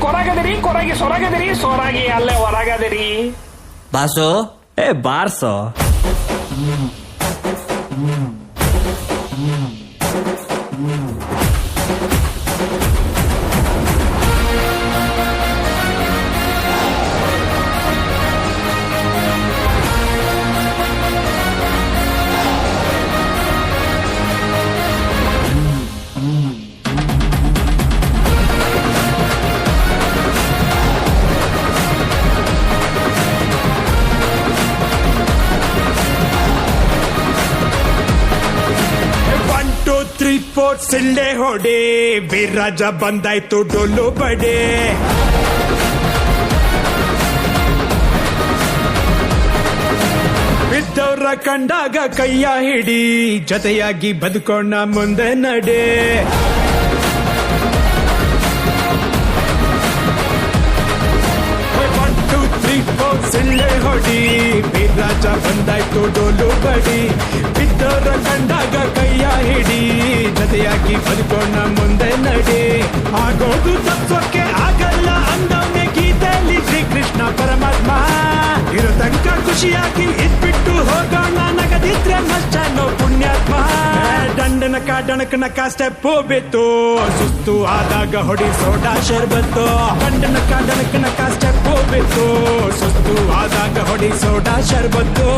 ಕೊರಗದಿರಿ ಕೊರಗಿ ಸೊರಗದಿರಿ ಸೊರಗಿ ಅಲ್ಲೇ ಹೊರಗದಿರಿ. ಬಾಸು ಬಾರ್ಸೋ. ಸಿಳ್ಳೆ ಹೊಡೆ ವೀರ್ರಾಜ ಬಂದಾಯ್ತು ಡೊಳ್ಳು ಬಡೆ. ಬಿದ್ದವ್ರ ಕಂಡಾಗ ಕೈಯ ಹಿಡಿ ಜೊತೆಯಾಗಿ ಬದುಕೋಣ ಮುಂದೆ ನಡೆ. ಸಿಳ್ಳೆ ಹೊಡಿ ವೀರ್ರಾಜ ಬಂದಾಯ್ತು ಡೋಲು ಬಡಿ. ಬಿದ್ದವರ ಕಂಡಾಗ ಕೈಯ ಹಿಡಿ ಜೊತೆಯಾಗಿ ಬದುಕೋಣ ಮುಂದೆ ನಡೆ. ಆಗೋದು ತತ್ವಕ್ಕೆ ಆಗಲ್ಲ ಅಂದವನೇ ಗೀತೆಯಲ್ಲಿ ಶ್ರೀಕೃಷ್ಣ ಪರಮಾತ್ಮ. ಇರೋ ತನಕ ಖುಷಿಯಾಗಿ ಇದ್ಬಿಟ್ಟು ಹೋಗೋಣ ನಗದಿದ್ರೆ ನಷ್ಟನೋ ಪುಣ್ಯಾತ್ಮ. ದಂಡನಕ ಡಣಕನಕ ಸ್ಟೆಪ್ ಹೋಗ್ಬಿತ್ತು ಸುಸ್ತು ಆದಾಗ ಹೊಡಿ ಸೋಡಾ ಶರ್ಬತ್ತು. ದಂಡನಕ ಡಣಕನಕ ಸ್ಟೆಪ್ ಹೋಗ್ಬಿತ್ತು ಸುಸ್ತು ಆದಾಗ ಹೊಡಿ ಸೋಡಾ ಶರ್ಬತ್ತು.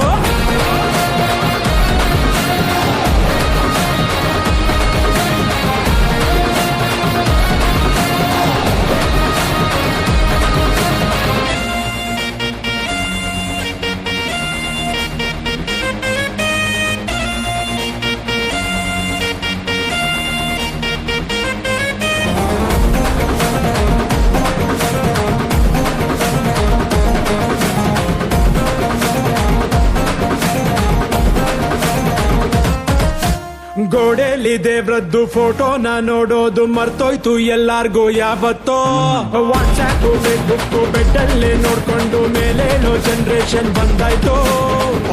ಗೋಡೆಲಿ ದೇವ್ರದ್ದು ಫೋಟೋನ ನೋಡೋದು ಮರ್ತೋಯ್ತು ಎಲ್ಲಾರ್ಗೂ ಯಾವತ್ತೋ. ವಾಟ್ಸ್ಆಪ್ ಫೇಸ್ಬುಕ್ ಬೆಡ್ಡಲ್ಲೇ ನೋಡ್ಕೊಂಡು ಮೇಲೇನೋ ಜನರೇಷನ್ ಬಂದಾಯ್ತು.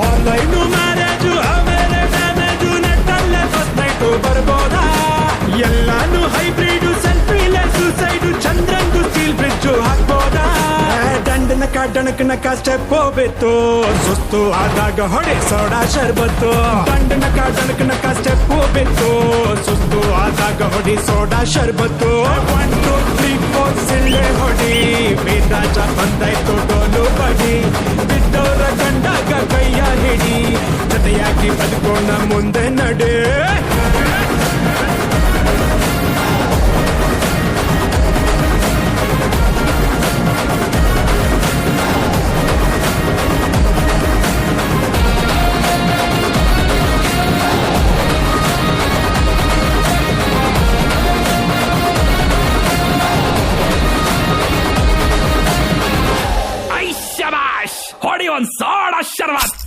ಆನ್ಲೈನು ಮ್ಯಾರೇಜು ಆಮೇಲೆ ಡ್ಯಾಮೇಜು ನೆಟ್ಟಲ್ಲೇ ಫಸ್ಟ್ ನೈಟು ಬರ್ಬೋದಾ. ಎಲ್ಲಾನು ಹೈಬ್ರಿಡ್ ಸೆಲ್ಫಿಲೆ ಸೂಸೈಡು ಚಂದ್ರಂದು ಸ್ಟೀಲ್ ಬ್ರಿಡ್ಜು ಹಾಕ್ಬೋದಾ. ದಂಡನಕ ಡಣಕನಕ ಸ್ಟೆಪ್ ಹೋಗ್ಬಿತ್ತು ಸುಸ್ತು ಆದಾಗ ಹೊಡೆ ಸೋಡಾ ಶರ್ಬತ್ತು. ದಂಡನಕ ಡಣಕನಕ ಸ್ಟೆಪ್ ಹೋಗ್ಬಿತ್ತು ಸುಸ್ತು ಆದಾಗ ಹೊಡಿ ಸೋಡಾ ಶರ್ಬತ್ತು. 1 2 3 4 ಸಿಳ್ಳೆ ಹೊಡಿ ವೀರ್ರಾಜ ಬಂದಾಯ್ತು ಡೋಲು ಬಡಿ. ಬಿದ್ದವರ ಕಂಡಾಗ ಕೈಯ ಹಿಡಿ ಜೊತೆಯಾಗಿ ಬದುಕೋಣ ಮುಂದೆ ನಡೆ. ಹೊಡಿ ಒಂದ್ ಸೋಡ ಶರ್ಬತ್.